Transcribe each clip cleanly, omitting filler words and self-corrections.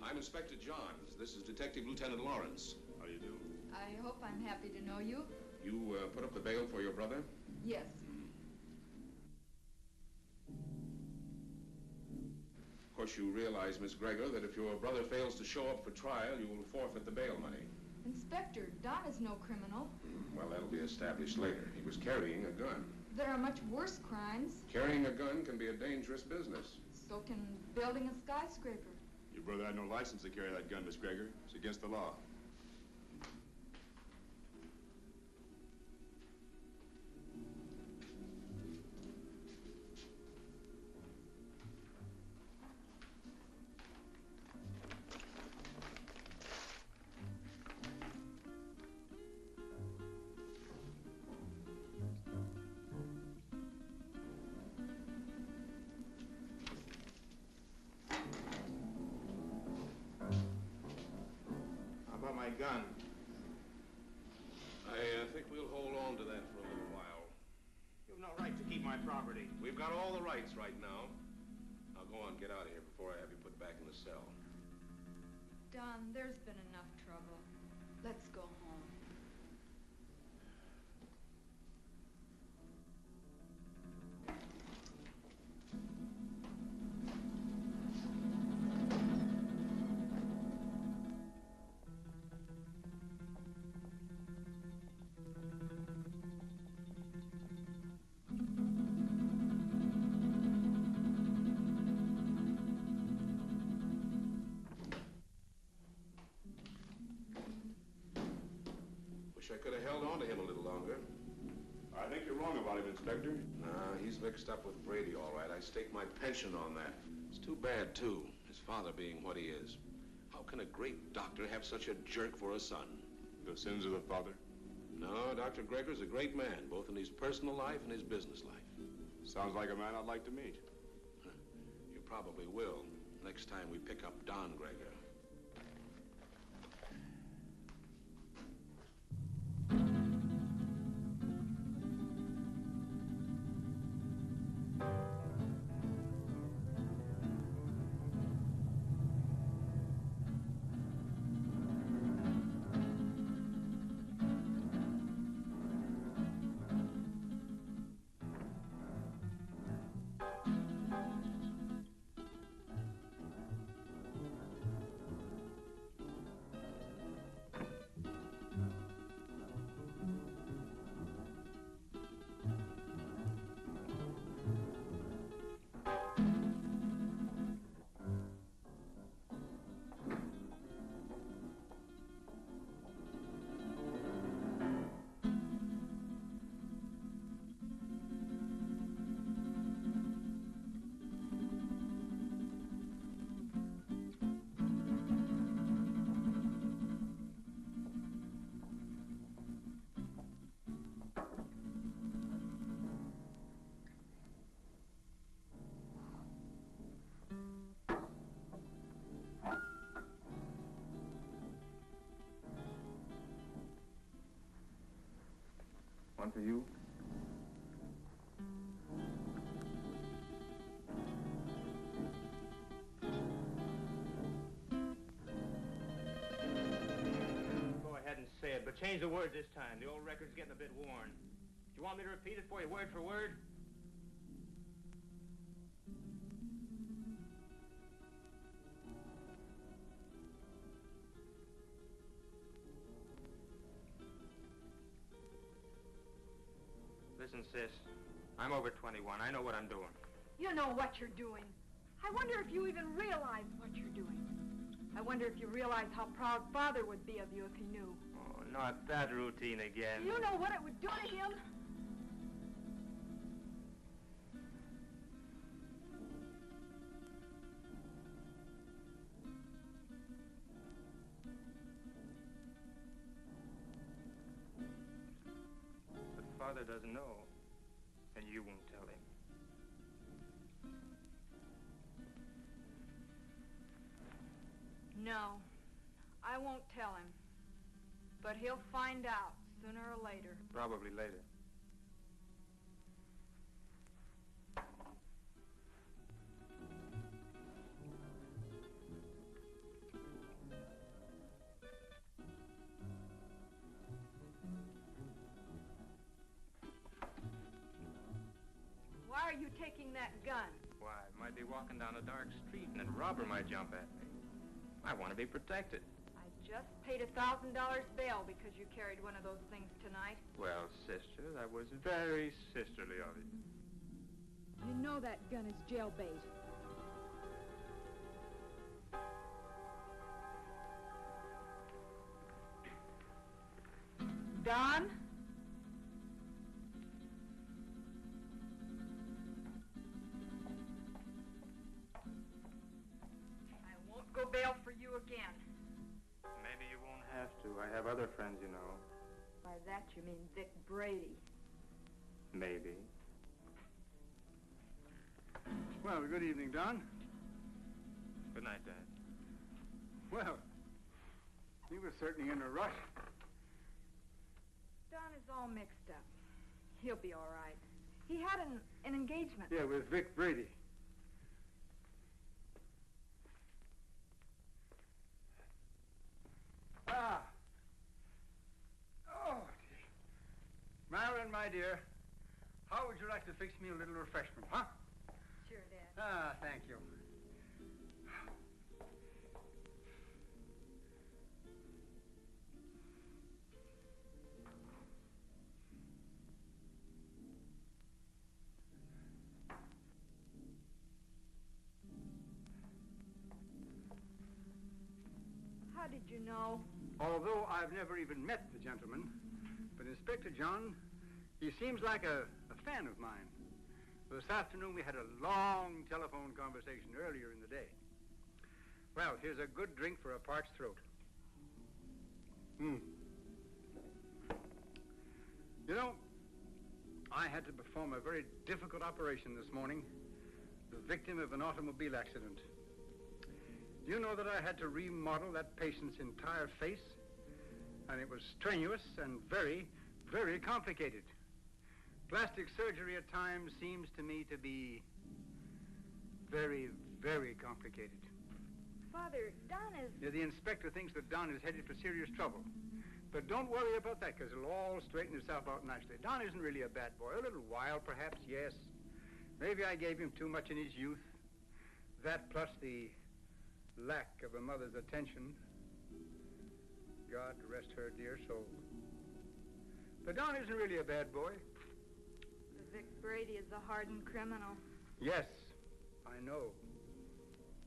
I'm Inspector Johns. This is Detective Lieutenant Lawrence. How do you do? I hope I'm happy to know you. You put up the bail for your brother? Yes. Of course, you realize, Miss Gregor, that if your brother fails to show up for trial, you will forfeit the bail money. Inspector, Don is no criminal. Well, that'll be established later. He was carrying a gun. There are much worse crimes. Carrying a gun can be a dangerous business. So can building a skyscraper. Your brother had no license to carry that gun, Miss Gregor. It's against the law. Gun. I think we'll hold on to that for a little while. You have no right to keep my property. We've got all the rights right now. Now go on, get out of here before I have you put back in the cell. Don, there's been enough trouble. Let's go home. I could have held on to him a little longer. I think you're wrong about him, Inspector. Nah, he's mixed up with Brady, all right. I stake my pension on that. It's too bad, too, his father being what he is. How can a great doctor have such a jerk for a son? The sins of the father? No, Dr. Gregor's a great man, both in his personal life and his business life. Sounds like a man I'd like to meet. You probably will, next time we pick up Don Gregor. One for you. Go ahead and say it, but change the words this time. The old record's getting a bit worn. Do you want me to repeat it for you word for word? Listen, sis, I'm over 21. I know what I'm doing. You know what you're doing. I wonder if you even realize what you're doing. I wonder if you realize how proud Father would be of you if he knew. Oh, not that routine again. You know what it would do to him? But Father doesn't know, and you won't tell him. No, I won't tell him. But he'll find out sooner or later. Probably later. taking that gun? Why, I might be walking down a dark street and a robber might jump at me. I want to be protected. I just paid $1,000 bail because you carried one of those things tonight. Well, sister, that was very sisterly of you. You know that gun is jailbait. Don? I won't go bail for you again. Maybe you won't have to. I have other friends, you know. By that you mean Vic Brady. Maybe. Well, good evening, Don. Good night, Dad. Well, you were certainly in a rush. Don is all mixed up. He'll be all right. He had an engagement. Yeah, with Vic Brady. Ah. Oh, dear. Marilyn, my dear, how would you like to fix me a little refreshment, huh? Sure, Dad. Ah, thank you. How did you know? Although I've never even met the gentleman, but Inspector John, he seems like a fan of mine. This afternoon we had a long telephone conversation earlier in the day. Well, here's a good drink for a parched throat. You know, I had to perform a very difficult operation this morning, the victim of an automobile accident. Do you know that I had to remodel that patient's entire face? And it was strenuous and very, very complicated. Plastic surgery at times seems to me to be very, very complicated. Father, Don is... Yeah, the inspector thinks that Don is headed for serious trouble. But don't worry about that, because it'll all straighten itself out nicely. Don isn't really a bad boy. A little wild, perhaps, yes. Maybe I gave him too much in his youth. That plus the lack of a mother's attention. God rest her dear soul. But Don isn't really a bad boy. The Vic Brady is a hardened criminal. Yes, I know.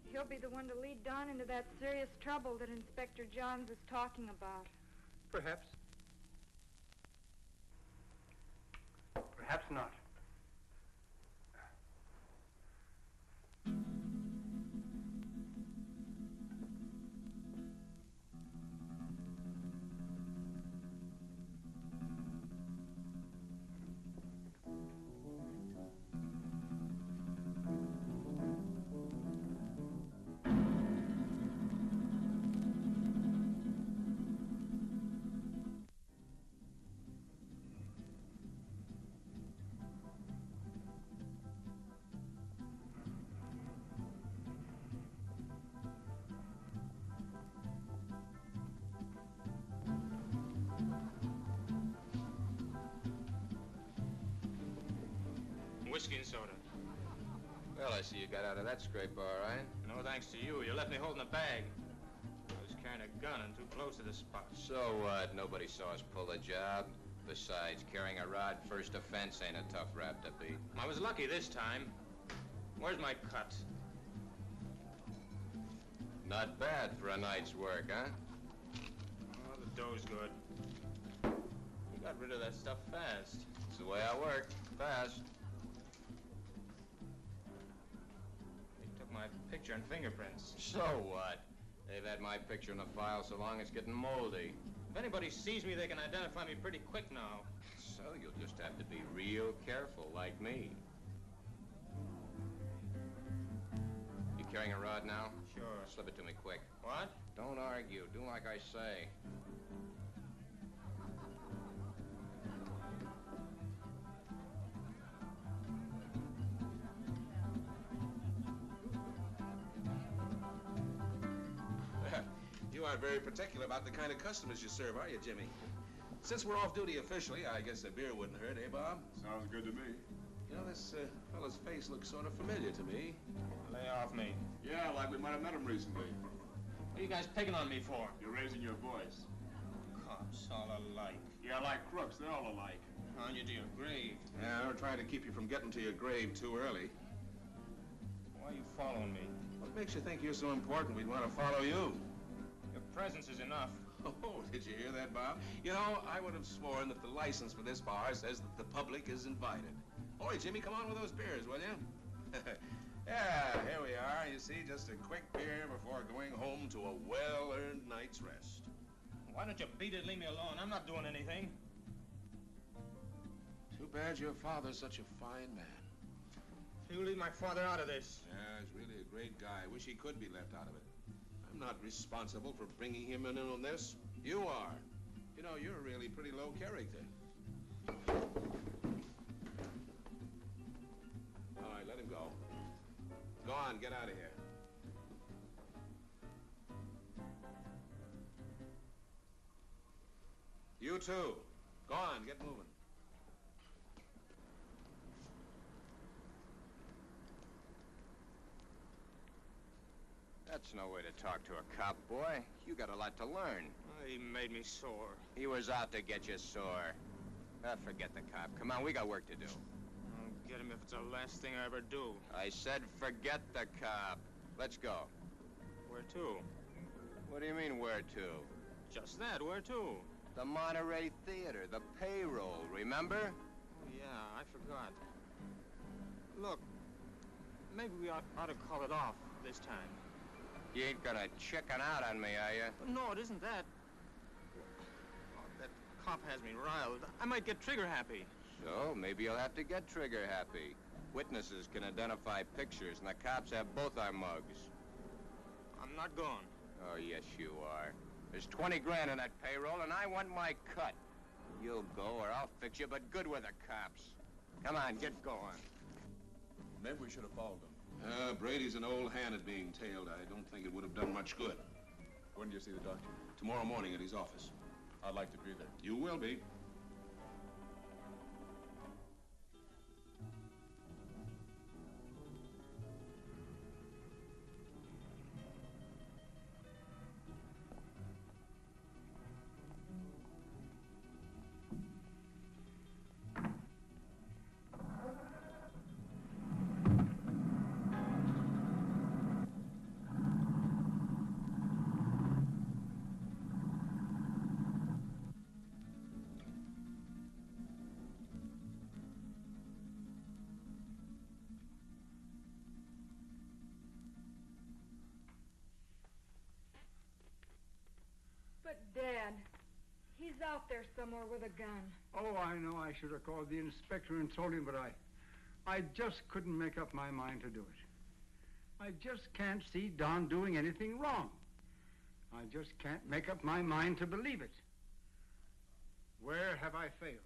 He'll be the one to lead Don into that serious trouble that Inspector Johns is talking about. Perhaps. Perhaps not. Whiskey and soda. Well, I see you got out of that scrape all right. No thanks to you. You left me holding a bag. I was carrying a gun and too close to the spot. So what? Nobody saw us pull the job. Besides, carrying a rod first offense ain't a tough rap to beat. I was lucky this time. Where's my cut? Not bad for a night's work, huh? Oh, the dough's good. You got rid of that stuff fast. It's the way I work. Fast. They took my picture and fingerprints. So what? They've had my picture in the file so long it's getting moldy. If anybody sees me, they can identify me pretty quick now. So you'll just have to be real careful, like me. You carrying a rod now? Sure. Slip it to me quick. What? Don't argue. Do like I say. You aren't very particular about the kind of customers you serve, are you, Jimmy? Since we're off duty officially, I guess a beer wouldn't hurt, eh, Bob? Sounds good to me. You know, this fella's face looks sort of familiar to me. Lay off me. Yeah, like we might have met him recently. What are you guys picking on me for? You're raising your voice. Cops all alike. Yeah, like crooks, they're all alike. On you to your grave. Yeah, we're trying to keep you from getting to your grave too early. Why are you following me? What makes you think you're so important we'd want to follow you? Your presence is enough. Oh, did you hear that, Bob? You know, I would have sworn that the license for this bar says that the public is invited. Boy, Jimmy, come on with those beers, will you? Yeah, here we are. You see, just a quick beer before going home to a well-earned night's rest. Why don't you beat it and leave me alone? I'm not doing anything. Too bad your father's such a fine man. You leave my father out of this. Yeah, he's really a great guy. Wish he could be left out of it. I'm not responsible for bringing him in on this. You are. You know, you're really pretty low character. All right, let him go. Go on, get out of here. You too. Go on, get moving. That's no way to talk to a cop, boy. You got a lot to learn. He made me sore. He was out to get you sore. Forget the cop. Come on, we got work to do. I'll get him if it's the last thing I ever do. I said forget the cop. Let's go. Where to? What do you mean, where to? Just that, where to? The Monterey Theater, the payroll, remember? Oh, yeah, I forgot. Look, maybe we ought to call it off this time. You ain't gonna chicken out on me, are you? No, it isn't that. Oh, that cop has me riled. I might get trigger happy. So, maybe you'll have to get trigger happy. Witnesses can identify pictures, and the cops have both our mugs. I'm not going. Oh, yes, you are. There's 20 grand in that payroll, and I want my cut. You'll go, or I'll fix you, but good with the cops. Come on, get going. Maybe we should have followed them. Brady's an old hand at being tailed. I don't think it would have done much good. When do you see the doctor? Tomorrow morning at his office. I'd like to be there. You will be. But, Dad, he's out there somewhere with a gun. Oh, I know I should have called the inspector and told him, but I just couldn't make up my mind to do it. I just can't see Don doing anything wrong. I just can't make up my mind to believe it. Where have I failed?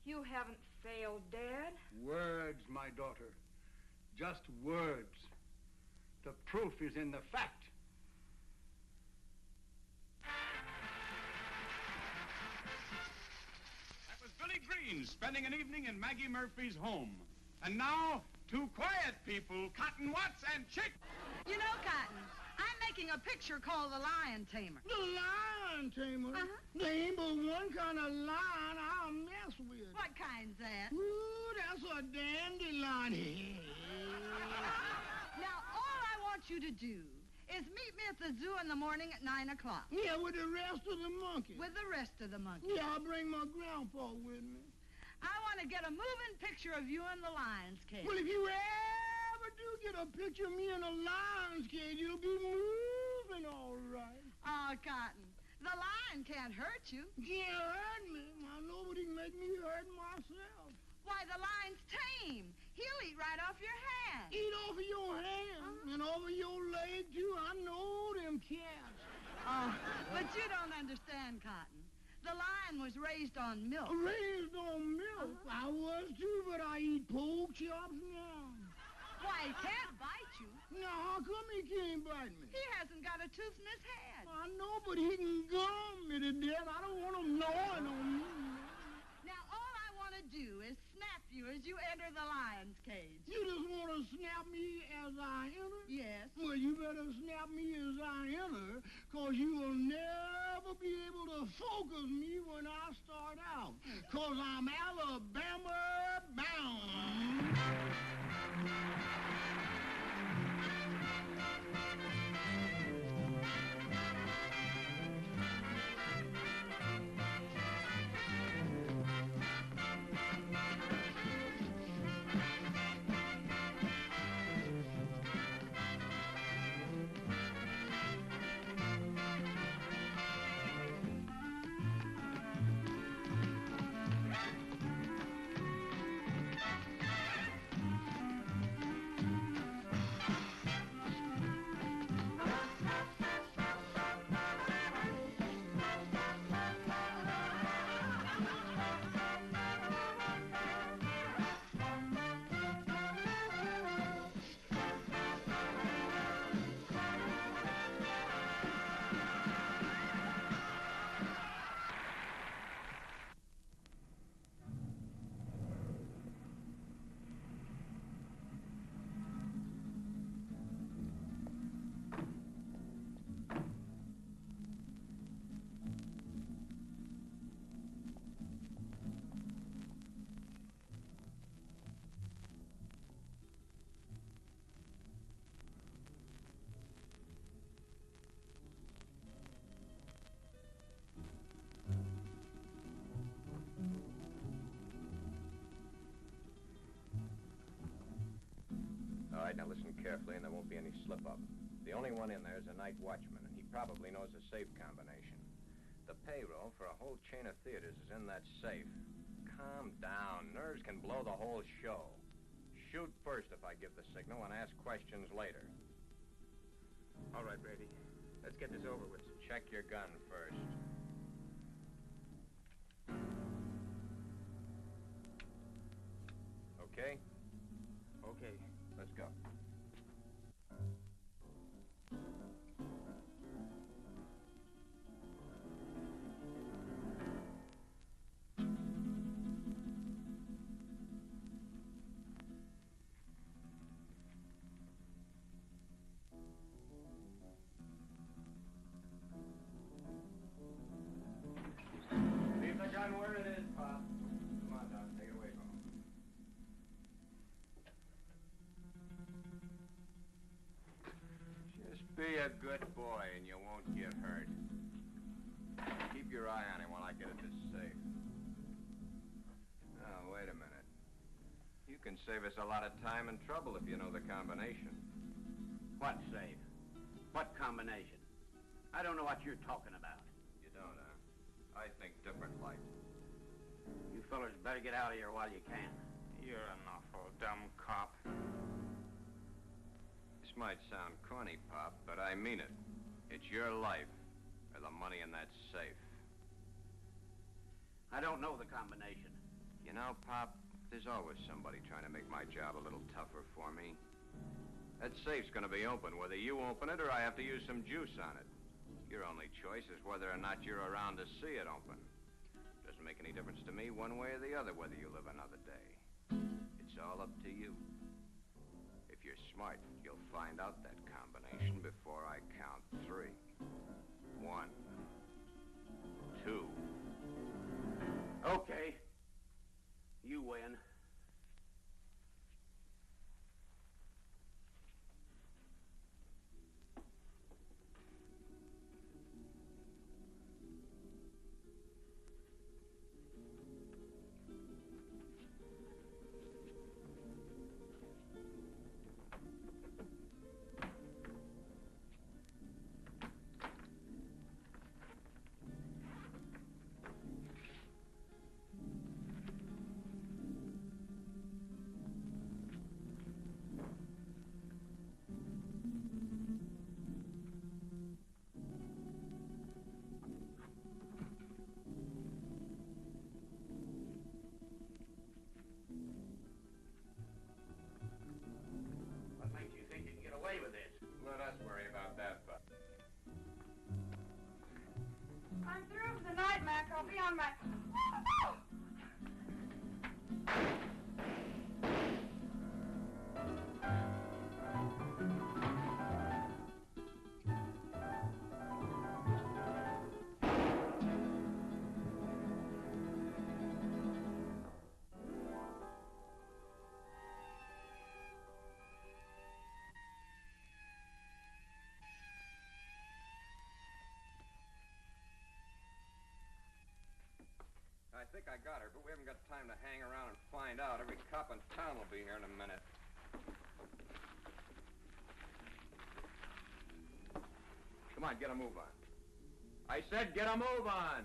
You haven't failed, Dad. Words, my daughter. Just words. The proof is in the fact. That was Billy Green spending an evening in Maggie Murphy's home. And now, two quiet people, Cotton Watts and Chick. You know, Cotton, I'm making a picture called The Lion Tamer. The lion tamer? Uh-huh. There ain't but one kind of lion I'll mess with. What kind's that? Ooh, that's a dandelion. Now, all I want you to do is meet me at the zoo in the morning at 9 o'clock. Yeah, with the rest of the monkeys. With the rest of the monkeys. Yeah, I'll bring my grandpa with me. I want to get a moving picture of you in the lion's cage. Well, if you ever do get a picture of me in a lion's cage, you'll be moving all right. Oh, Cotton, the lion can't hurt you. Can't hurt me. Now, nobody can make me hurt myself. Why, the lion's tame. He'll eat right off your hand. Eat off of your hand and off of your leg, too. I know them cats. Oh, but you don't understand, Cotton. The lion was raised on milk. Raised on milk? I was, too, but I eat pork chops now. Why, he can't bite you. Now, how come he can't bite me? He hasn't got a tooth in his head. I know, but he can gum me to death. I don't want him gnawing on me. Now, all I want to do is snap you as you enter the lion gonna snap me as I enter? Yes. Well, you better snap me as I enter, 'cause you will never be able to focus me when I start out, 'cause I'm Alabama bound. All right, now listen carefully, and there won't be any slip-up. The only one in there is a night watchman, and he probably knows the safe combination. The payroll for a whole chain of theaters is in that safe. Calm down. Nerves can blow the whole show. Shoot first if I give the signal, and ask questions later. All right, Brady. Let's get this over with. Check your gun first. Okay? Okay. Let's go. Leave the gun where it is, Pop. Come on, Doc. Take it away from him. Just be a good boy and you won't get hurt. Keep your eye on him while I get at this safe. Now, wait a minute. You can save us a lot of time and trouble if you know the combination. What safe? What combination? I don't know what you're talking about. You don't, huh? I think different, like. You fellers better get out of here while you can. You're an awful dumb cop. This might sound corny, Pop, but I mean it. It's your life or the money in that safe. I don't know the combination. You know, Pop, there's always somebody trying to make my job a little tougher for me. That safe's gonna be open, whether you open it or I have to use some juice on it. Your only choice is whether or not you're around to see it open. Doesn't make any difference to me one way or the other whether you live another day. It's all up to you. If you're smart, you'll find out that combination before I count 3. 1, 2. Okay. You win. I got her, but we haven't got time to hang around and find out. Every cop in town will be here in a minute. Come on, get a move on. I said get a move on!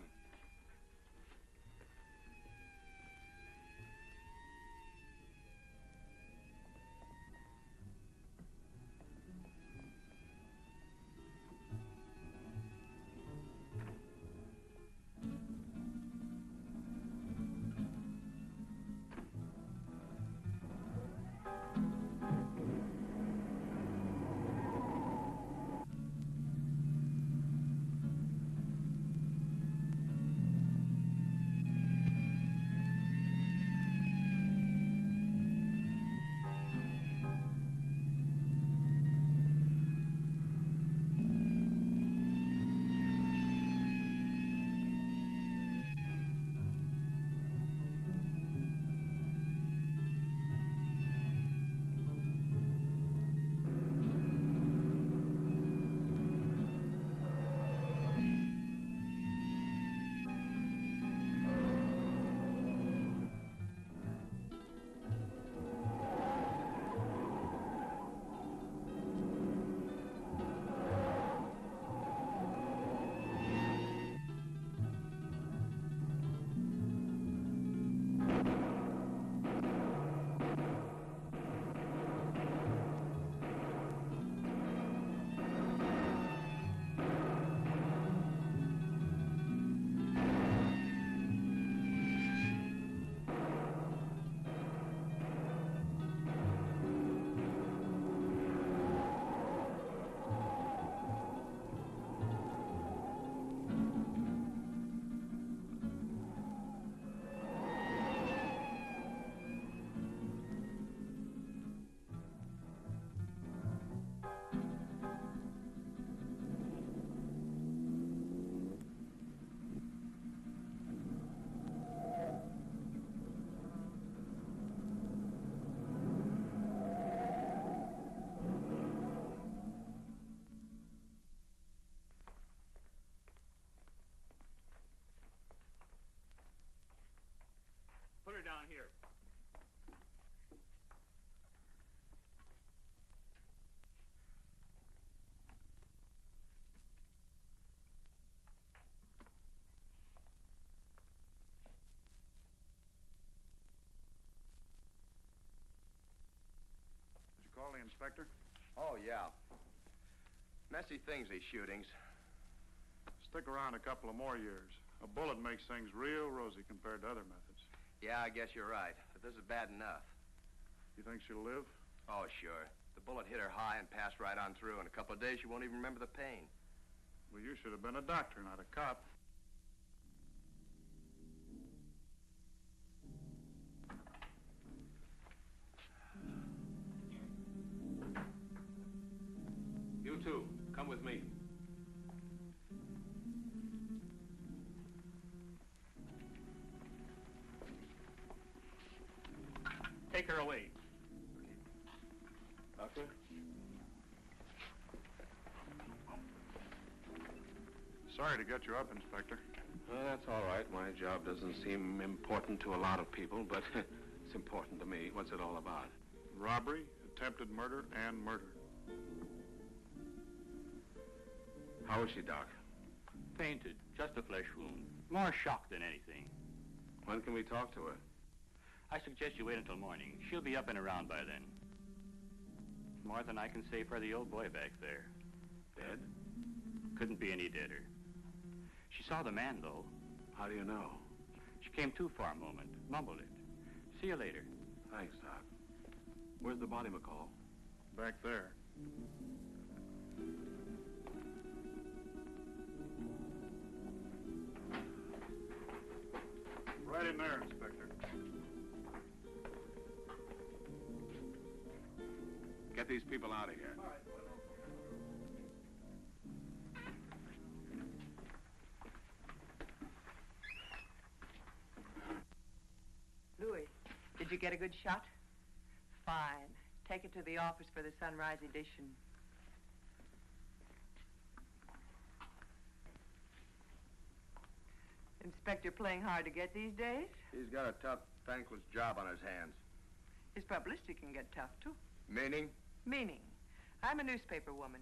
Put her down here. Did you call the inspector? Oh, yeah. Messy things, these shootings. Stick around a couple of more years. A bullet makes things real rosy compared to other methods. Yeah, I guess you're right. But this is bad enough. You think she'll live? Oh, sure. The bullet hit her high and passed right on through. In a couple of days, she won't even remember the pain. Well, you should have been a doctor, not a cop. You two, come with me. Take her away. Doctor? Sorry to get you up, Inspector. Well, that's all right. My job doesn't seem important to a lot of people, but it's important to me. What's it all about? Robbery, attempted murder, and murder. How is she, Doc? Fainted. Just a flesh wound. More shock than anything. When can we talk to her? I suggest you wait until morning. She'll be up and around by then. More than I can say for the old boy back there. Dead? Couldn't be any deader. She saw the man, though. How do you know? She came to for a moment, mumbled it. See you later. Thanks, Doc. Where's the body, McCall? Back there. Right in there, Inspector. Get these people out of here. Louis, did you get a good shot? Fine. Take it to the office for the sunrise edition. Inspector playing hard to get these days? He's got a tough, thankless job on his hands. His publicity can get tough, too. Meaning? Meaning, I'm a newspaper woman.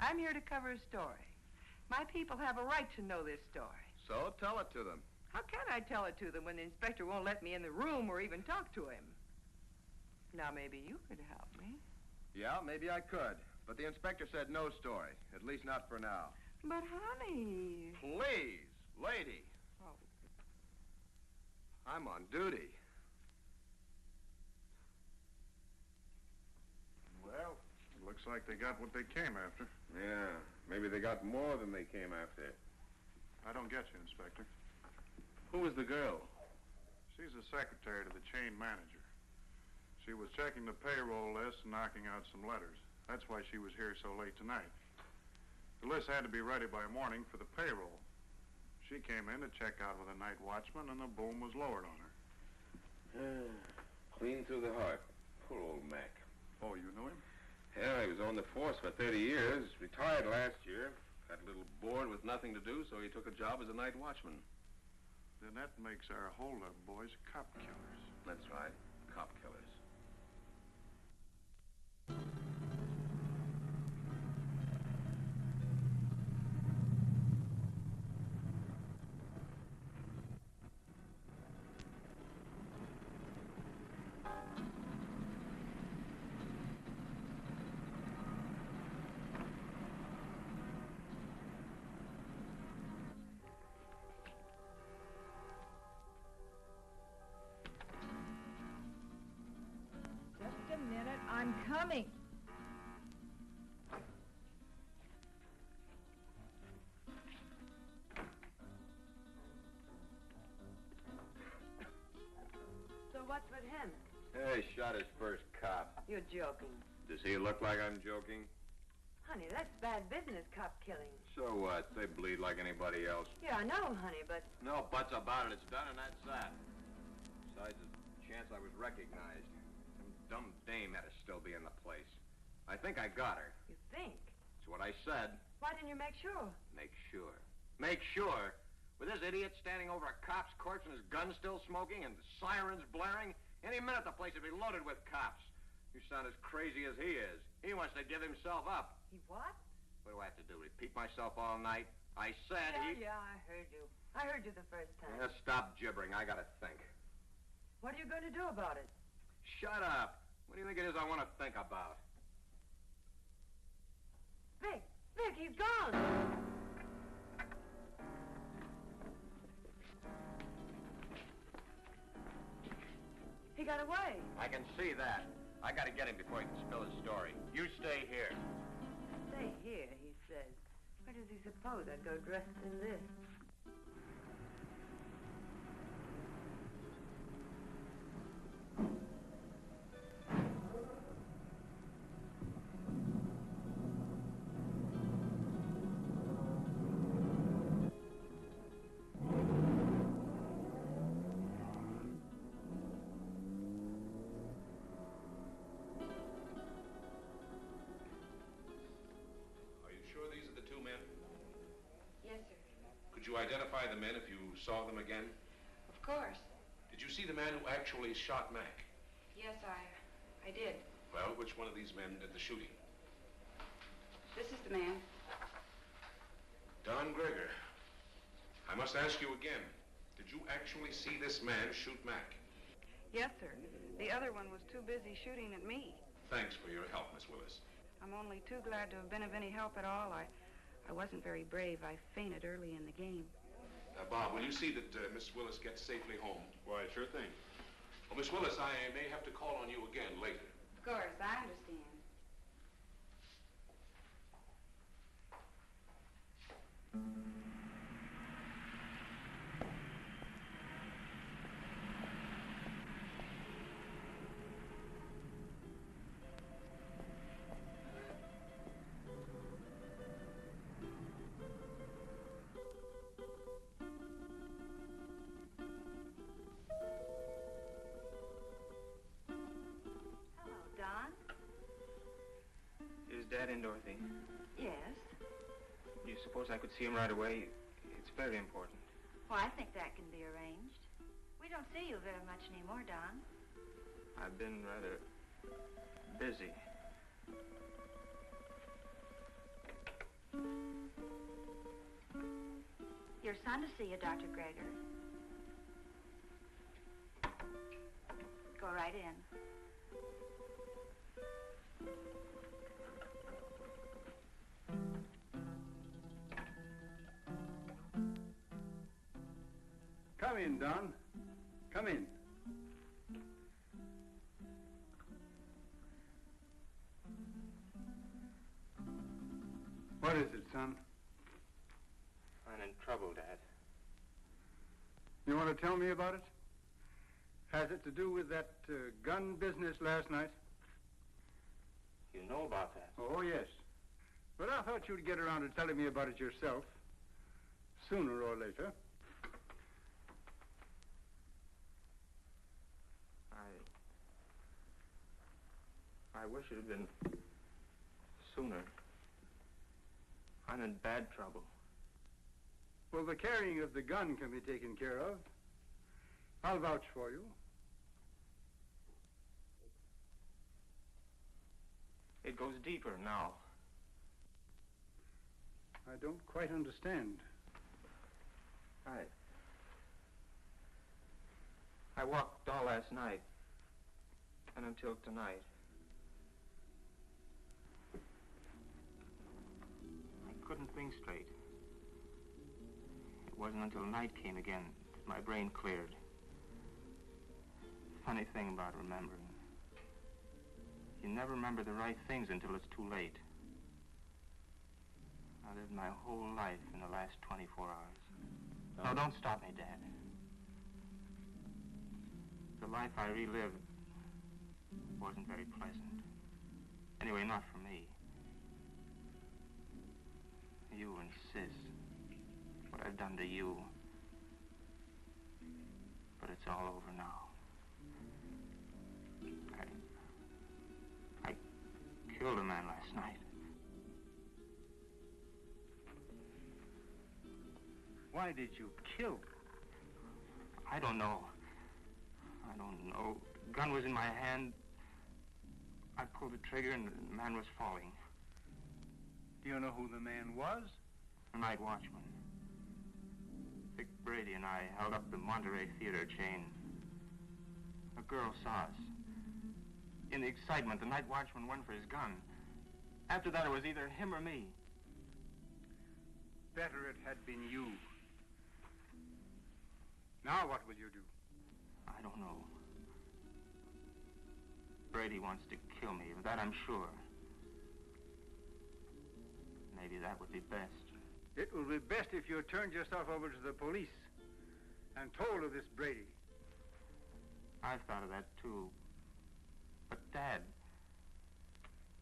I'm here to cover a story. My people have a right to know this story. So tell it to them. How can I tell it to them when the inspector won't let me in the room or even talk to him? Now, maybe you could help me. Yeah, maybe I could. But the inspector said no story. At least not for now. But, honey... Please, lady. Oh. I'm on duty. Well, looks like they got what they came after. Yeah, maybe they got more than they came after. I don't get you, Inspector. Who was the girl? She's the secretary to the chain manager. She was checking the payroll list and knocking out some letters. That's why she was here so late tonight. The list had to be ready by morning for the payroll. She came in to check out with a night watchman, and the boom was lowered on her. Clean through the heart. Poor old Mac. Oh, you knew him? Yeah, he was on the force for 30 years. Retired last year. Got a little bored with nothing to do, so he took a job as a night watchman. Then that makes our hold-up boys cop killers. That's right. Cop killers. Just a minute, I'm coming. So what's with him? Hey, shot his first cop. You're joking. Does he look like I'm joking? Honey, that's bad business, cop killing. So what? They bleed like anybody else. Yeah, I know, honey, but... No buts about it. It's done and that's that. Besides, there's a chance I was recognized. Some dumb dame had to still be in the place. I think I got her. You think? That's what I said. Why didn't you make sure? Make sure. Make sure? With this idiot standing over a cop's corpse and his gun still smoking and sirens blaring, any minute the place would be loaded with cops. You sound as crazy as he is. He wants to give himself up. He what? What do I have to do? Repeat myself all night? I said Yeah, I heard you. I heard you the first time. Yeah, stop gibbering. I gotta think. What are you going to do about it? Shut up. What do you think it is I want to think about? Vic! Vic, he's gone! He got away. I can see that. I gotta get him before he can spill his story. You stay here. Stay here, he says. Where does he suppose I'd go dressed in this? Could you identify the men if you saw them again? Of course. Did you see the man who actually shot Mac? Yes, I did. Well, which one of these men did the shooting? This is the man. Don Gregor. I must ask you again. Did you actually see this man shoot Mac? Yes, sir. The other one was too busy shooting at me. Thanks for your help, Miss Willis. I'm only too glad to have been of any help at all. I wasn't very brave. I fainted early in the game. Bob, will you see that Miss Willis gets safely home? Why, sure thing. Well, Miss Willis, I may have to call on you again later. Of course, I understand. Dad in, Dorothy? Yes. You suppose I could see him right away? It's very important. Well, I think that can be arranged. We don't see you very much anymore, Don. I've been rather busy. Your son to see you, Dr. Gregor. Go right in. Come in, Don. Come in. What is it, son? I'm in trouble, Dad. You want to tell me about it? Has it to do with that gun business last night? You know about that? Oh, yes. But I thought you'd get around to telling me about it yourself. Sooner or later. I wish it had been sooner. I'm in bad trouble. Well, the carrying of the gun can be taken care of. I'll vouch for you. It goes deeper now. I don't quite understand. I walked all last night and until tonight. I couldn't think straight. It wasn't until night came again that my brain cleared. Funny thing about remembering. You never remember the right things until it's too late. I lived my whole life in the last 24 hours. No, don't stop me, Dad. The life I relived wasn't very pleasant. Anyway, not for me. You and Sis. What I've done to you. But it's all over now. I killed a man last night. Why did you kill? I don't know. Gun was in my hand. I pulled the trigger and the man was falling. Do you know who the man was? The night watchman. Vic Brady and I held up the Monterey Theater chain. A girl saw us. In the excitement, the night watchman went for his gun. After that, it was either him or me. Better it had been you. Now what will you do? I don't know. Brady wants to kill me, of that I'm sure. Maybe that would be best. It will be best if you turned yourself over to the police and told of this Brady. I've thought of that, too. But, Dad,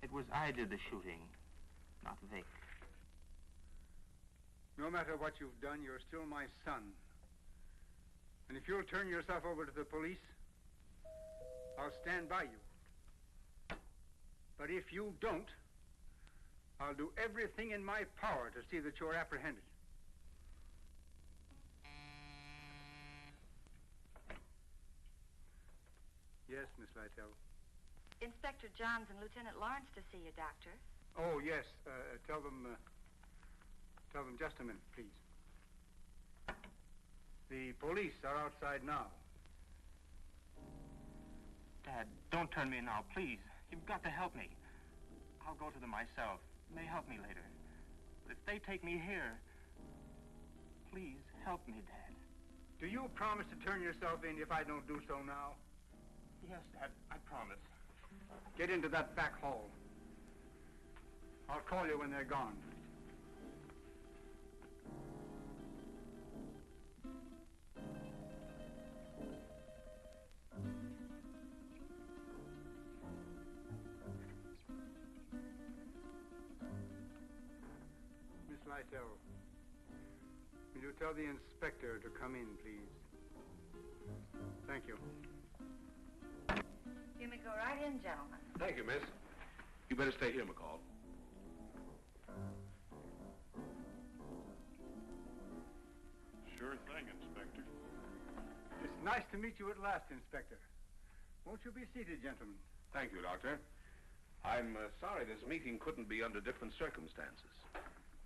it was I did the shooting, not Vic. No matter what you've done, you're still my son. And if you'll turn yourself over to the police, I'll stand by you. But if you don't, I'll do everything in my power to see that you're apprehended. Yes, Miss Lyle. Inspector Johns and Lieutenant Lawrence to see you, Doctor. Oh, yes. Tell them just a minute, please. The police are outside now. Dad, don't turn me now, please. You've got to help me. I'll go to them myself. They may help me later. But if they take me here, please help me, Dad. Do you promise to turn yourself in if I don't do so now? Yes, Dad, I promise. Get into that back hall. I'll call you when they're gone. Miss Lyle, will you tell the inspector to come in, please? Thank you. You may go right in, gentlemen. Thank you, miss. You better stay here, McCall. Sure thing. It's Nice to meet you at last, Inspector. Won't you be seated, gentlemen? Thank you, Doctor. I'm sorry this meeting couldn't be under different circumstances.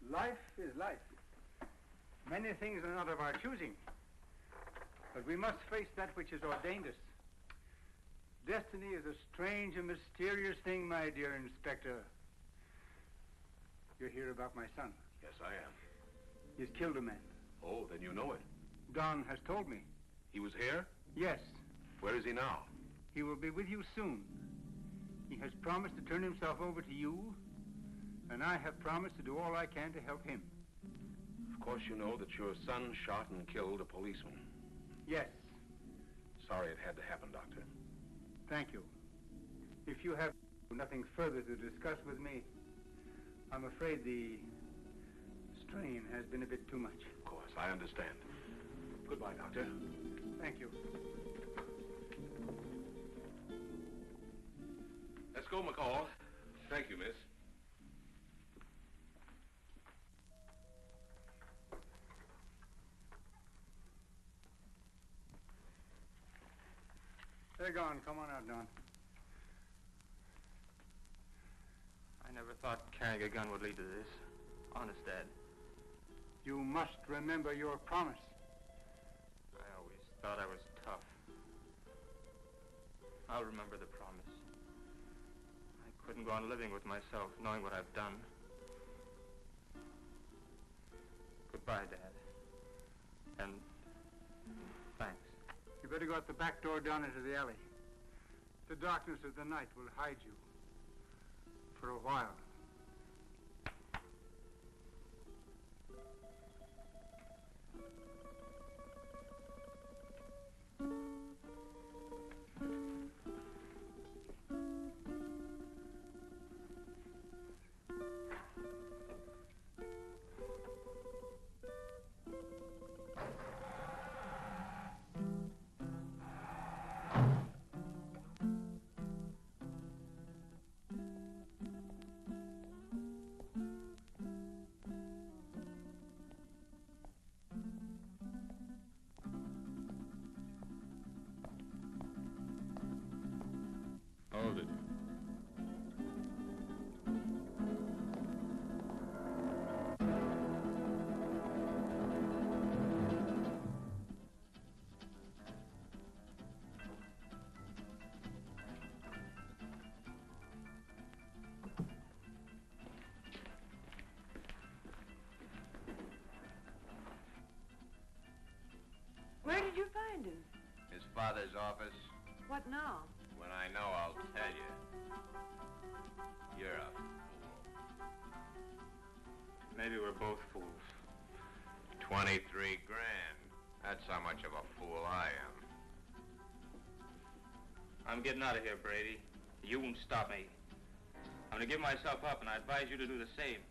Life is life. Many things are not of our choosing. But we must face that which has ordained us. Destiny is a strange and mysterious thing, my dear Inspector. You're here about my son. Yes, I am. He's killed a man. Oh, then you know it. Don has told me. He was here? Yes. Where is he now? He will be with you soon. He has promised to turn himself over to you, and I have promised to do all I can to help him. Of course you know that your son shot and killed a policeman. Yes. Sorry it had to happen, Doctor. Thank you. If you have nothing further to discuss with me, I'm afraid the strain has been a bit too much. Of course, I understand. Goodbye, Doctor. Thank you. Let's go, McCall. Thank you, miss. They're gone. Come on out, Don. I never thought carrying a gun would lead to this. Honest, Dad. You must remember your promise. I always thought I was tough. I'll remember the promise. I couldn't go on living with myself, knowing what I've done. Goodbye, Dad. And thanks. You better go out the back door down into the alley. The darkness of the night will hide you. For a while. Hold it. Where did you find him? His father's office. What now? When I know, I'll tell you. You're a fool. Maybe we're both fools. 23 grand. That's how much of a fool I am. I'm getting out of here, Brady. You won't stop me. I'm going to give myself up, and I advise you to do the same.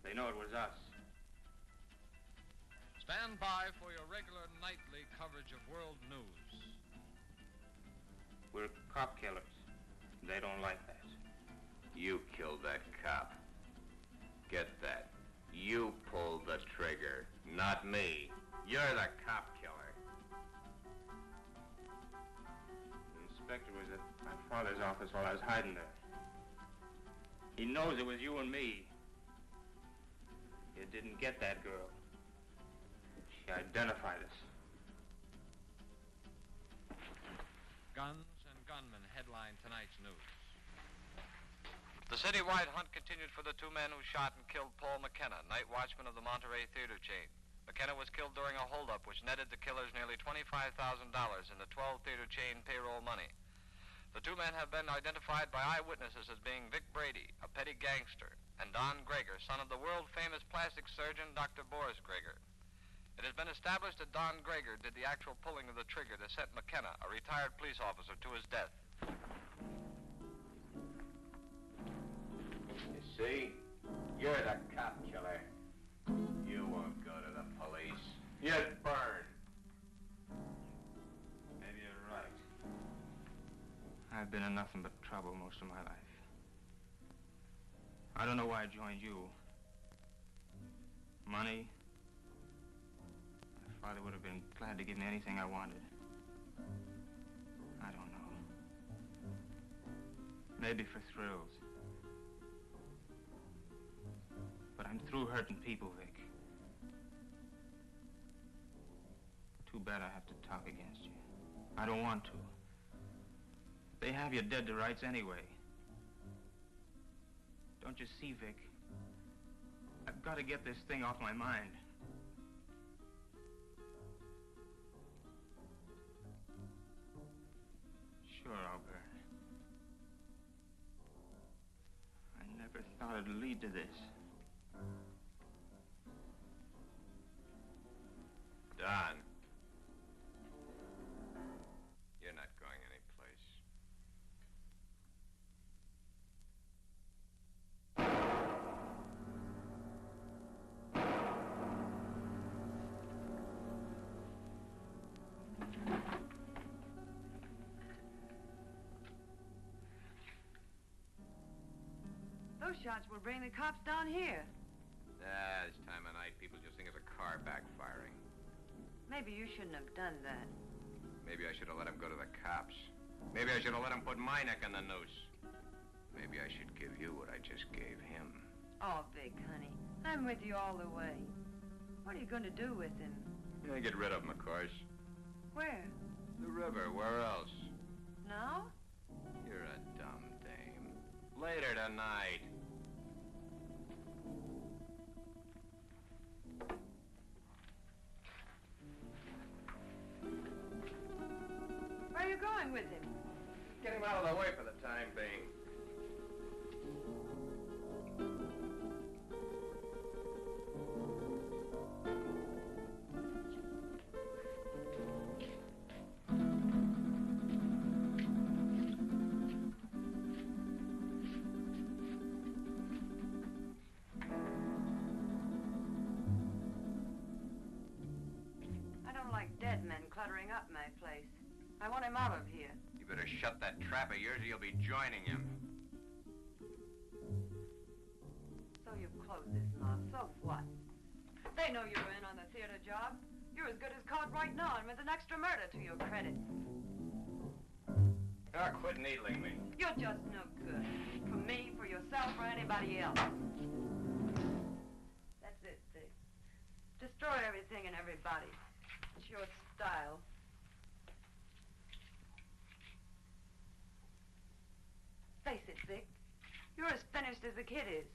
They know it was us. Stand by for your regular nightly coverage of world news. We're cop killers. They don't like that. You killed that cop. Get that. You pulled the trigger, not me. You're the cop killer. The inspector was at my father's office while I was hiding there. He knows it was you and me. You didn't get that girl. She identified us. Guns and gunmen headline tonight's news. The citywide hunt continued for the two men who shot and killed Paul McKenna, night watchman of the Monterey theater chain. McKenna was killed during a holdup which netted the killers nearly $25,000 in the 12-theater chain payroll money. The two men have been identified by eyewitnesses as being Vic Brady, a petty gangster, and Don Gregor, son of the world-famous plastic surgeon Dr. Boris Gregor. It has been established that Don Gregor did the actual pulling of the trigger that sent McKenna, a retired police officer, to his death. You see? You're the cop killer. You won't go to the police. You'd burn. Maybe you're right. I've been in nothing but trouble most of my life. I don't know why I joined you. Money? Father would have been glad to give me anything I wanted. I don't know. Maybe for thrills. But I'm through hurting people, Vic. Too bad I have to talk against you. I don't want to. They have you dead to rights anyway. Don't you see, Vic? I've got to get this thing off my mind. Sure, I'll burn. I never thought it'd lead to this. Don. You're not going anyplace. Those shots will bring the cops down here. This time of night, people just think it's a car backfiring. Maybe you shouldn't have done that. Maybe I should have let him go to the cops. Maybe I should have let him put my neck in the noose. Maybe I should give you what I just gave him. Oh, Vic, honey, I'm with you all the way. What are you going to do with him? Yeah, get rid of him, of course. Where? The river. Where else? Now? You're a dumb dame. Later tonight. Where are you going with him? Get him out of the way for the time being. I don't like dead men cluttering up my place. I want him out of here. You better shut that trap of yours or you'll be joining him. So you've closed this mob. So what? They know you're in on the theater job. You're as good as caught right now and with an extra murder to your credit. Ah, quit needling me. You're just no good. For me, for yourself, for anybody else. That's it, Vic. Destroy everything and everybody. It's your style. Face it, Vic. You're as finished as the kid is.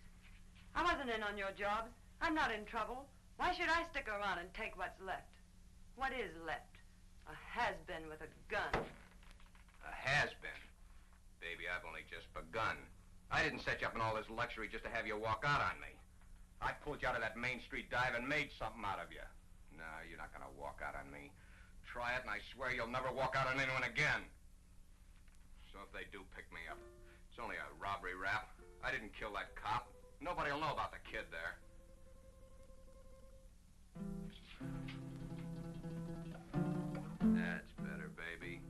I wasn't in on your jobs. I'm not in trouble. Why should I stick around and take what's left? What is left? A has-been with a gun. A has-been? Baby, I've only just begun. I didn't set you up in all this luxury just to have you walk out on me. I pulled you out of that Main Street dive and made something out of you. No, you're not gonna walk out on me. Try it, and I swear you'll never walk out on anyone again. So if they do pick me up, it's only a robbery rap. I didn't kill that cop. Nobody'll know about the kid there. That's better, baby.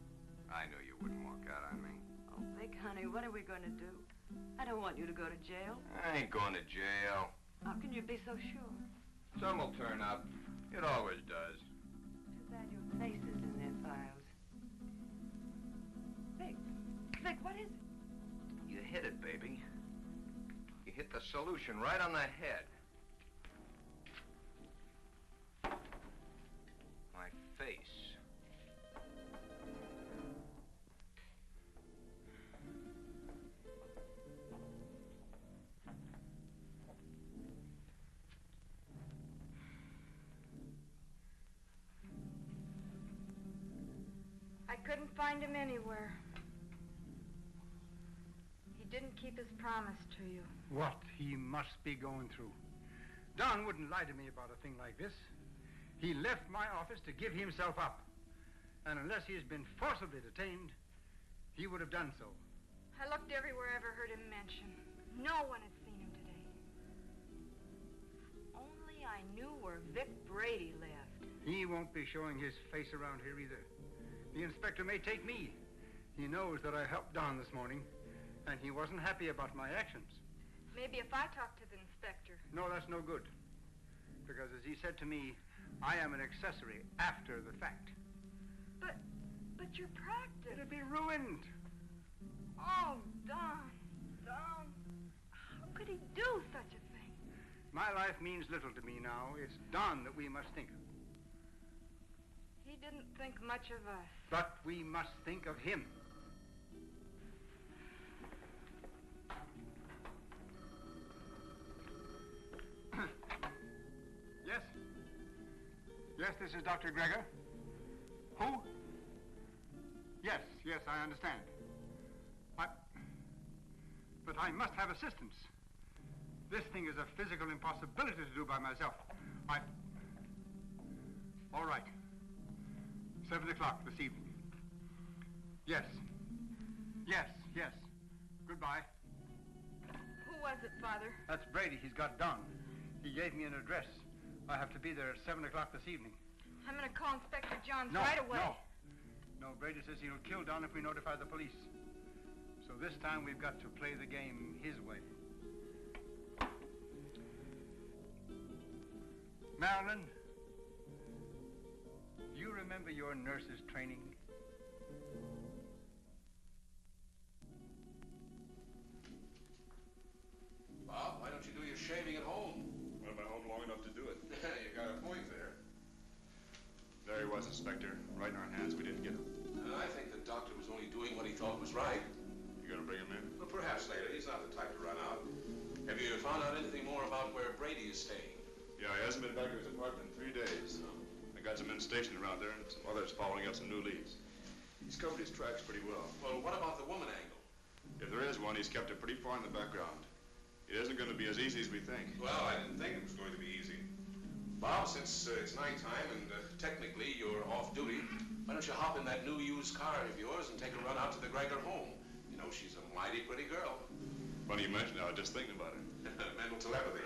I knew you wouldn't walk out on me. Oh, Vic, honey, what are we going to do? I don't want you to go to jail. I ain't going to jail. How can you be so sure? Some will turn up. It always does. Too bad your face is in their files. Vic, what is it? You hit it, baby. You hit the solution right on the head. My face. I couldn't find him anywhere. He didn't keep his promise to you. What he must be going through. Don wouldn't lie to me about a thing like this. He left my office to give himself up. And unless he's been forcibly detained, he would have done so. I looked everywhere I ever heard him mentioned. No one had seen him today. Only I knew where Vic Brady lived. He won't be showing his face around here either. The inspector may take me. He knows that I helped Don this morning, and he wasn't happy about my actions. Maybe if I talk to the inspector. No, that's no good. Because as he said to me, I am an accessory after the fact. But your practice... It'd be ruined. Oh, Don. Don. How could he do such a thing? My life means little to me now. It's Don that we must think of. He didn't think much of us. But we must think of him. Yes? Yes, this is Dr. Gregor. Who? Yes, I understand. But I must have assistance. This thing is a physical impossibility to do by myself. All right. 7 o'clock this evening. Yes. Goodbye. Who was it, Father? That's Brady. He's got Don. He gave me an address. I have to be there at 7 o'clock this evening. I'm going to call Inspector Johns right away. No, Brady says he'll kill Don if we notify the police. So this time we've got to play the game his way. Marilyn, do you remember your nurse's training? Bob, why don't you do your shaving at home? Well, I'm at home long enough to do it. You got a point there. There he was, Inspector. Right in our hands. We didn't get him. I think the doctor was only doing what he thought was right. You gonna bring him in? Well, perhaps later. He's not the type to run out. Have you found out anything more about where Brady is staying? Yeah, he hasn't been back to his apartment in 3 days. I got some men stationed around there and some others following up some new leads. He's covered his tracks pretty well. Well, what about the woman angle? If there is one, he's kept it pretty far in the background. It isn't going to be as easy as we think. Well, I didn't think it was going to be easy. Bob, since it's nighttime and technically you're off duty, why don't you hop in that new used car of yours and take a run out to the Gregor home? You know, she's a mighty pretty girl. Funny you mention it. I was just thinking about it. Mental telepathy.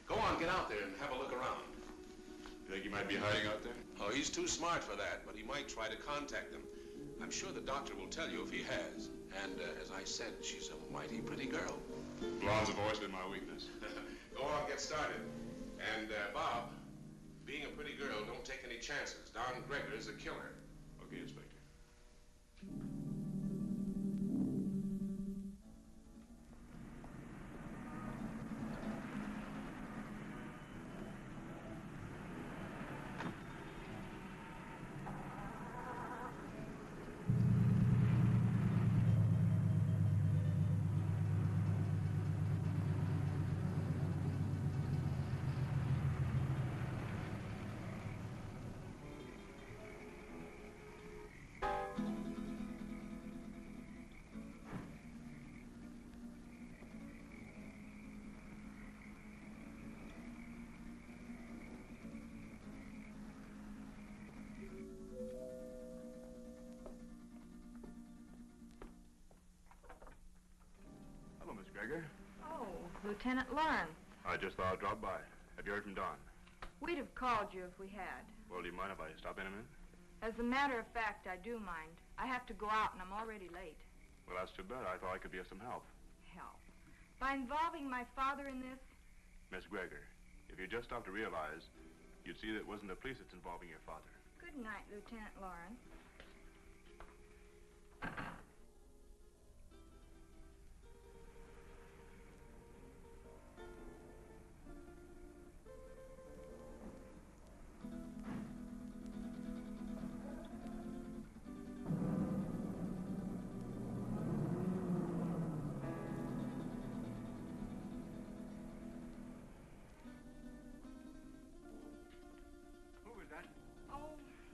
Go on, get out there and have a look around. You think he might be hiding out there? Oh, he's too smart for that, but he might try to contact them. I'm sure the doctor will tell you if he has. And as I said, she's a mighty pretty girl. Blondes have always been my weakness. Go on, get started. And, Bob, being a pretty girl, don't take any chances. Don Gregor is a killer. Okay, Inspector. Gregor? Oh, Lieutenant Lauren. I just thought I'd drop by. Have you heard from Don? We'd have called you if we had. Well, do you mind if I stop in a minute? As a matter of fact, I do mind. I have to go out and I'm already late. Well, that's too bad. I thought I could be of some help. Help? By involving my father in this? Miss Gregor, if you just stop to realize, you'd see that it wasn't the police that's involving your father. Good night, Lieutenant Lauren.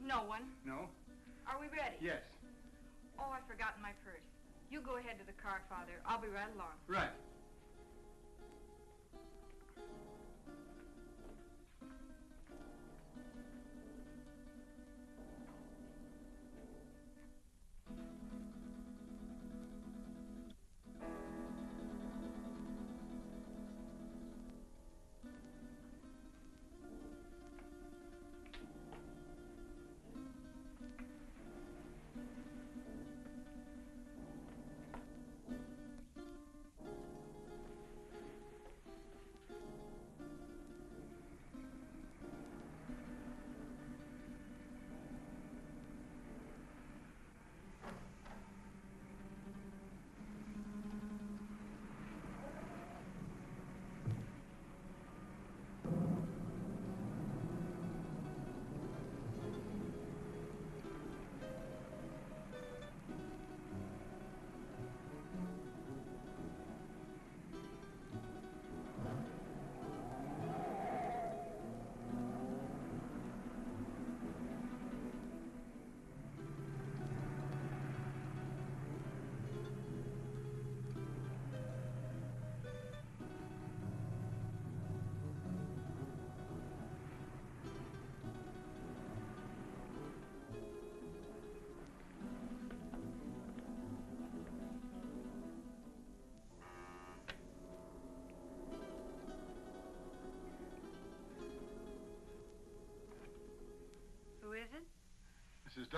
No one. No? Are we ready? Yes. Oh, I've forgotten my purse. You go ahead to the car, Father. I'll be right along. Right.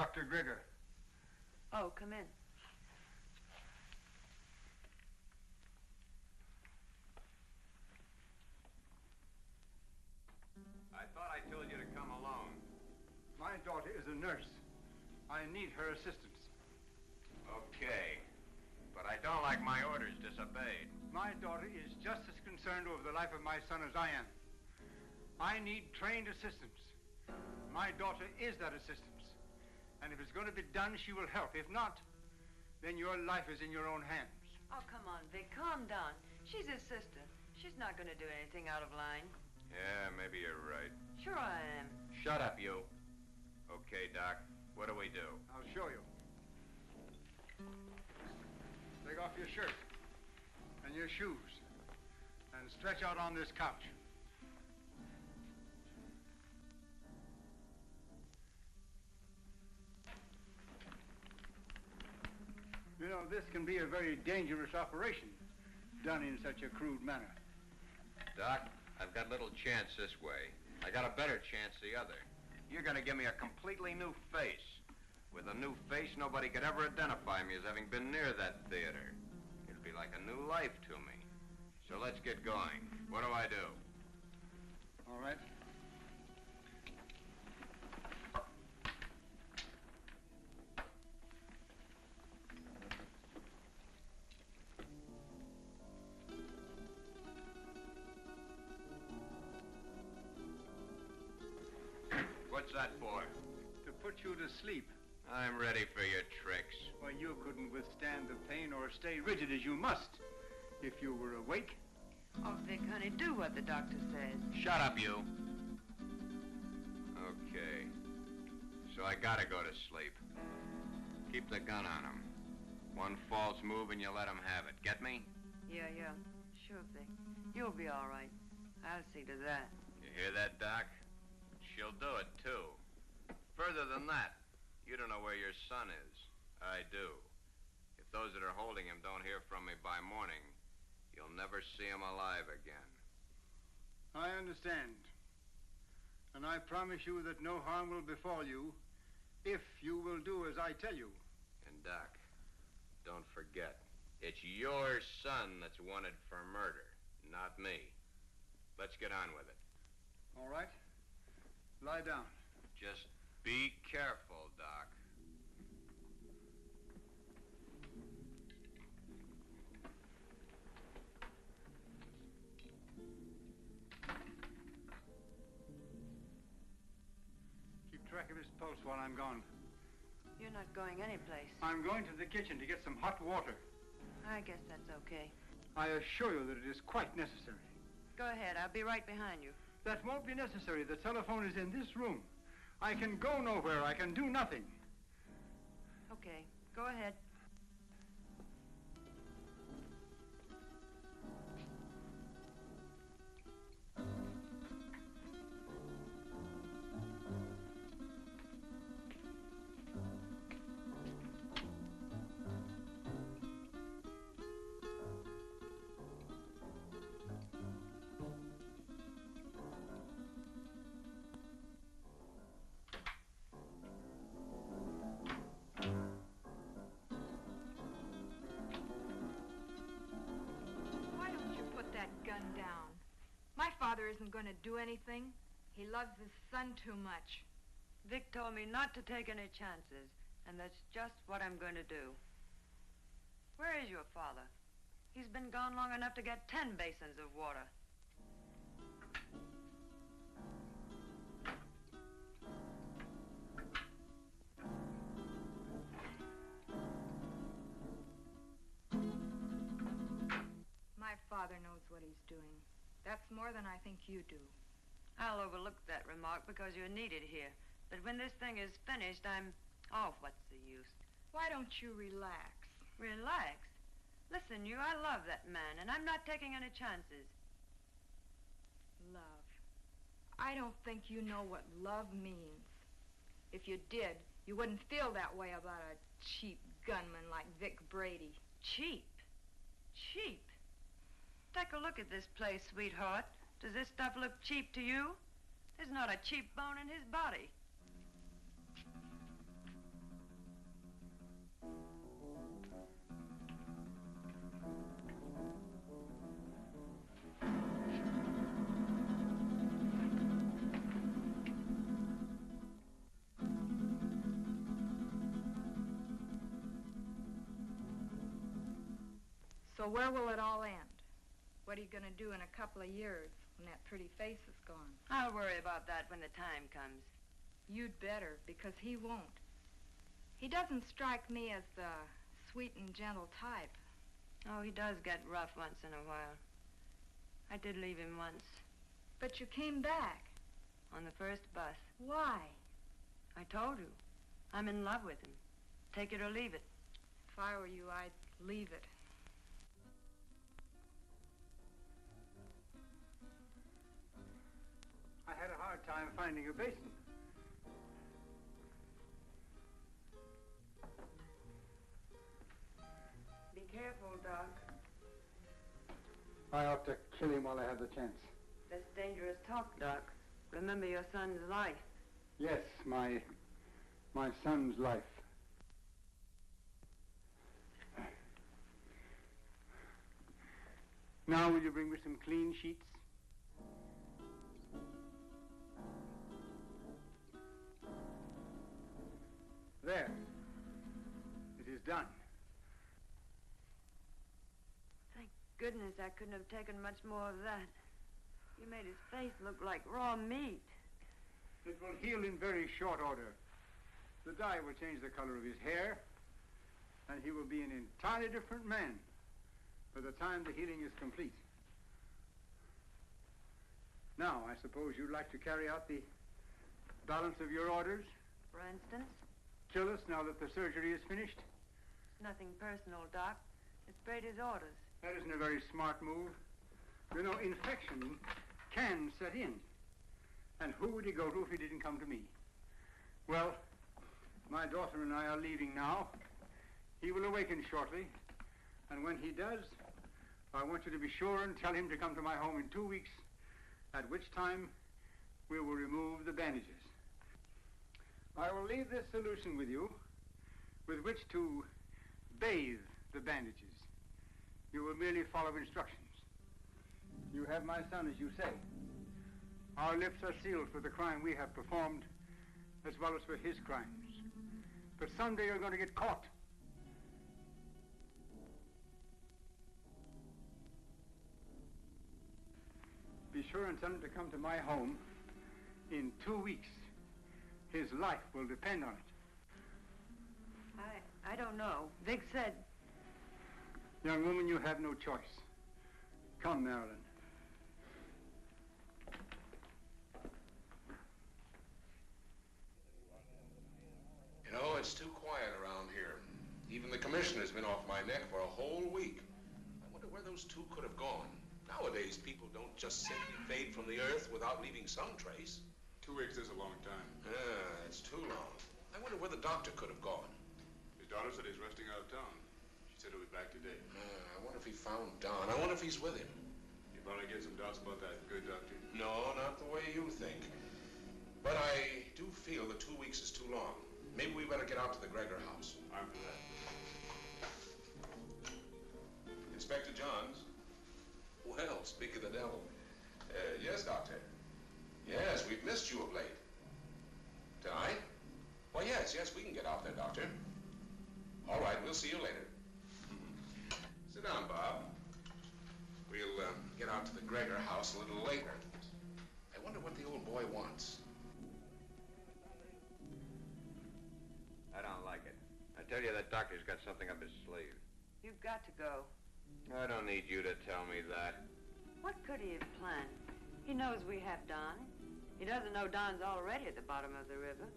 Dr. Gregor. Oh, come in. I thought I told you to come alone. My daughter is a nurse. I need her assistance. Okay. But I don't like my orders disobeyed. My daughter is just as concerned over the life of my son as I am. I need trained assistance. My daughter is that assistance. And if it's going to be done, she will help. If not, then your life is in your own hands. Oh, come on, Vic. Calm down. She's his sister. She's not going to do anything out of line. Yeah, maybe you're right. Sure I am. Shut up, you. Okay, Doc. What do we do? I'll show you. Take off your shirt and your shoes and stretch out on this couch. You know, this can be a very dangerous operation done in such a crude manner. Doc, I've got little chance this way. I got a better chance the other. You're going to give me a completely new face. With a new face, nobody could ever identify me as having been near that theater. It'd be like a new life to me. So let's get going. What do I do? All right. What's that for? To put you to sleep. I'm ready for your tricks. Why, you couldn't withstand the pain or stay rigid as you must if you were awake. Oh, Vic, honey, do what the doctor says. Shut up, you. Okay. So I gotta go to sleep. Keep the gun on him. One false move and you let him have it. Get me? Yeah. Sure, Vic. You'll be all right. I'll see to that. You hear that, Doc? She'll do it, too. Further than that, you don't know where your son is. I do. If those that are holding him don't hear from me by morning, you'll never see him alive again. I understand. And I promise you that no harm will befall you if you will do as I tell you. And, Doc, don't forget, it's your son that's wanted for murder, not me. Let's get on with it. All right. Lie down. Just be careful, Doc. Keep track of his pulse while I'm gone. You're not going anyplace. I'm going to the kitchen to get some hot water. I guess that's okay. I assure you that it is quite necessary. Go ahead. I'll be right behind you. That won't be necessary. The telephone is in this room. I can go nowhere. I can do nothing. Okay. Go ahead. Father isn't going to do anything. He loves his son too much. Vic told me not to take any chances, and that's just what I'm going to do. Where is your father? He's been gone long enough to get 10 basins of water. My father knows what he's doing. That's more than I think you do. I'll overlook that remark because you're needed here. But when this thing is finished, Oh, what's the use? Why don't you relax? Relax? Listen, I love that man, and I'm not taking any chances. Love. I don't think you know what love means. If you did, you wouldn't feel that way about a cheap gunman like Vic Brady. Cheap? Cheap? Take a look at this place, sweetheart. Does this stuff look cheap to you? There's not a cheap bone in his body. So where will it all end? What are you going to do in a couple of years when that pretty face is gone? I'll worry about that when the time comes. You'd better, because he won't. He doesn't strike me as the sweet and gentle type. Oh, he does get rough once in a while. I did leave him once. But you came back. On the first bus. Why? I told you. I'm in love with him. Take it or leave it. If I were you, I'd leave it. I had a hard time finding a basin. Be careful, Doc. I ought to kill him while I have the chance. That's dangerous talk, Doc. Remember your son's life. Yes, my son's life. Now, will you bring me some clean sheets? There. It is done. Thank goodness I couldn't have taken much more of that. You made his face look like raw meat. It will heal in very short order. The dye will change the color of his hair, and he will be an entirely different man by the time the healing is complete. Now, I suppose you'd like to carry out the balance of your orders? For instance? Kill us now that the surgery is finished? It's nothing personal, Doc. It's Brady's orders. That isn't a very smart move. You know, infection can set in. And who would he go to if he didn't come to me? Well, my daughter and I are leaving now. He will awaken shortly. And when he does, I want you to be sure and tell him to come to my home in 2 weeks, at which time we will remove the bandages. I will leave this solution with you, with which to bathe the bandages. You will merely follow instructions. You have my son, as you say. Our lips are sealed for the crime we have performed, as well as for his crimes. But someday you're going to get caught. Be sure and tell him to come to my home in 2 weeks. His life will depend on it. I don't know. Vic said... Young woman, you have no choice. Come, Marilyn. You know, it's too quiet around here. Even the commissioner's been off my neck for a whole week. I wonder where those two could have gone. Nowadays, people don't just simply fade from the earth without leaving some trace. 2 weeks is a long time. Yeah, it's too long. I wonder where the doctor could have gone. His daughter said he's resting out of town. She said he'll be back today. I wonder if he found Don. I wonder if he's with him. You probably get some doubts about that good doctor. No, not the way you think. But I do feel that 2 weeks is too long. Maybe we better get out to the Gregor house. I'm for that. Inspector Johns. Well, speak of the devil. Yes, Doctor. Yes, we've missed you of late. Tonight? Well, yes, we can get out there, Doctor. All right, we'll see you later. Sit down, Bob. We'll get out to the Gregor house a little later. I wonder what the old boy wants. I don't like it. I tell you, that doctor's got something up his sleeve. You've got to go. I don't need you to tell me that. What could he have planned? He knows we have Don. He doesn't know Don's already at the bottom of the river.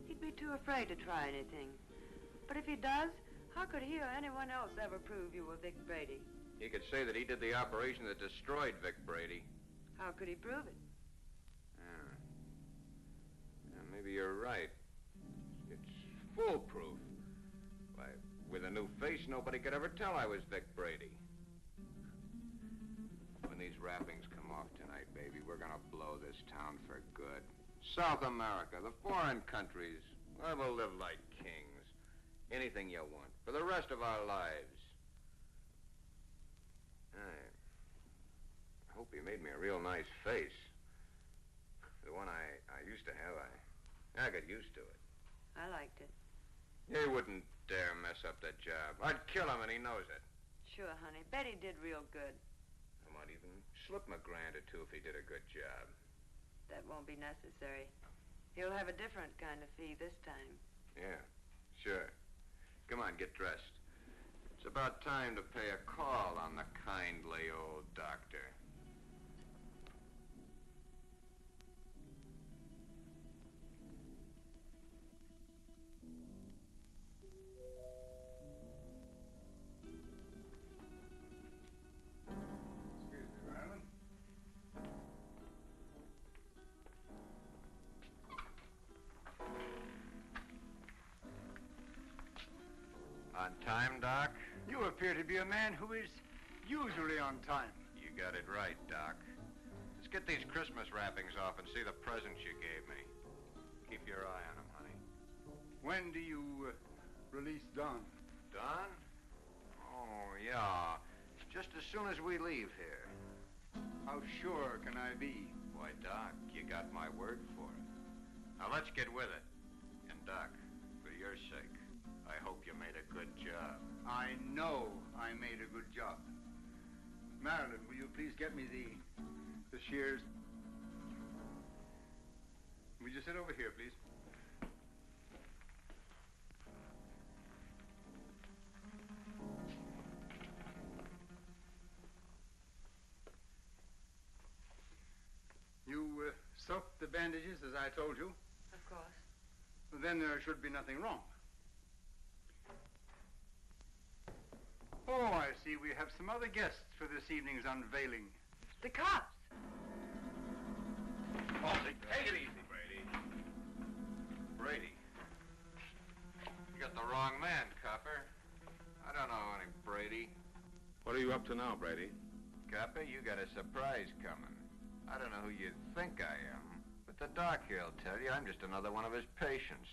He'd be too afraid to try anything. But if he does, how could he or anyone else ever prove you were Vic Brady? He could say that he did the operation that destroyed Vic Brady. How could he prove it? Yeah, maybe you're right. It's foolproof. Why, with a new face, nobody could ever tell I was Vic Brady. When these wrappings come off tonight, baby, we're gonna blow this town for good. South America, the foreign countries, I will live like kings. Anything you want, for the rest of our lives. I hope you made me a real nice face. The one I used to have, I got used to it. I liked it. He wouldn't dare mess up that job. I'd kill him, and he knows it. Sure, honey. Betty did real good. I might even slip him $1 or $2 if he did a good job. That won't be necessary. He'll have a different kind of fee this time. Yeah, sure. Come on, get dressed. It's about time to pay a call on the kindly old doctor. Excuse me, Marilyn. On time, Doc? You appear to be a man who is usually on time. You got it right, Doc. Let's get these Christmas wrappings off and see the presents you gave me. Keep your eye on them, honey. When do you release Don? Don? Oh, yeah. Just as soon as we leave here. How sure can I be? Why, Doc, you got my word for it. Now, let's get with it. And, Doc, for your sake, I hope you made a good job. I know I made a good job. Marilyn, will you please get me the shears? Will you sit over here, please? You soaked the bandages as I told you? Of course. Then there should be nothing wrong. Oh, I see. We have some other guests for this evening's unveiling. The cops. Oh, take it easy, Brady. Brady. You got the wrong man, copper. I don't know any Brady. What are you up to now, Brady? Copper, you got a surprise coming. I don't know who you think I am, but the doc here will tell you I'm just another one of his patients.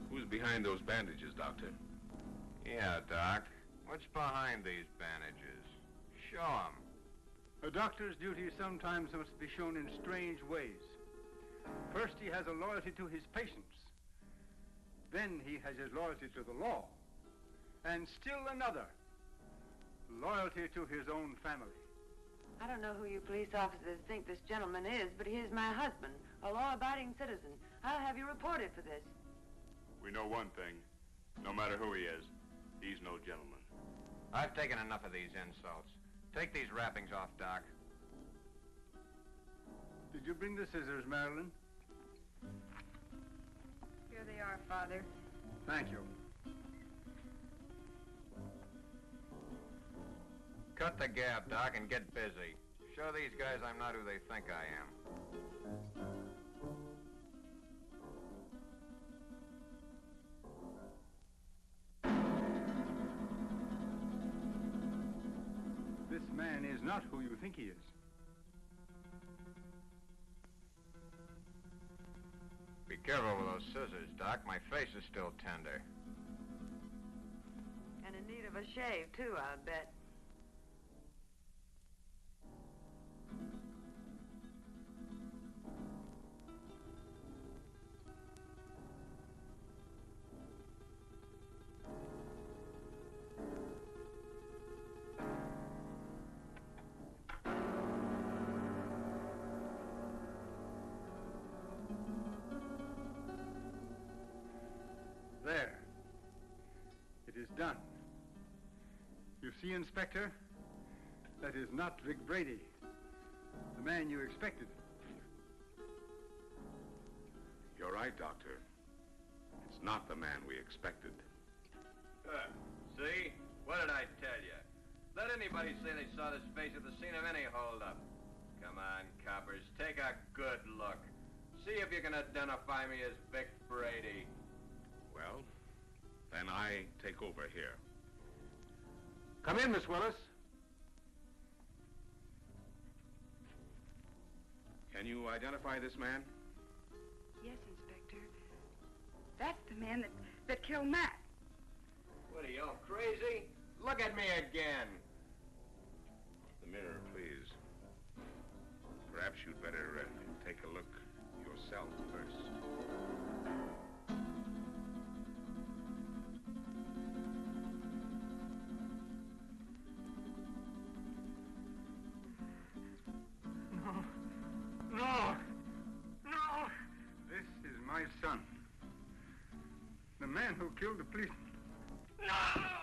Who's behind those bandages, Doctor? Yeah, Doc. What's behind these bandages? Show 'em. A doctor's duty sometimes must be shown in strange ways. First, he has a loyalty to his patients. Then he has his loyalty to the law. And still another, loyalty to his own family. I don't know who you police officers think this gentleman is, but he is my husband, a law-abiding citizen. I'll have you reported for this. We know one thing. No matter who he is, he's no gentleman. I've taken enough of these insults. Take these wrappings off, Doc. Did you bring the scissors, Marilyn? Here they are, Father. Thank you. Cut the gab, Doc, and get busy. Show these guys I'm not who they think I am. This man is not who you think he is. Be careful with those scissors, Doc. My face is still tender. And in need of a shave, too, I'll bet. There. It is done. You see, Inspector? That is not Vic Brady, the man you expected. You're right, Doctor. It's not the man we expected. See? What did I tell you? Let anybody say they saw this face at the scene of any holdup. Come on, coppers, take a good look. See if you can identify me as Vic Brady. Well, then I take over here. Come in, Miss Willis. Can you identify this man? Yes, Inspector. That's the man that killed Matt. What are you, all crazy? Look at me again. The mirror, please. Perhaps you'd better take a look yourself first. Please. No!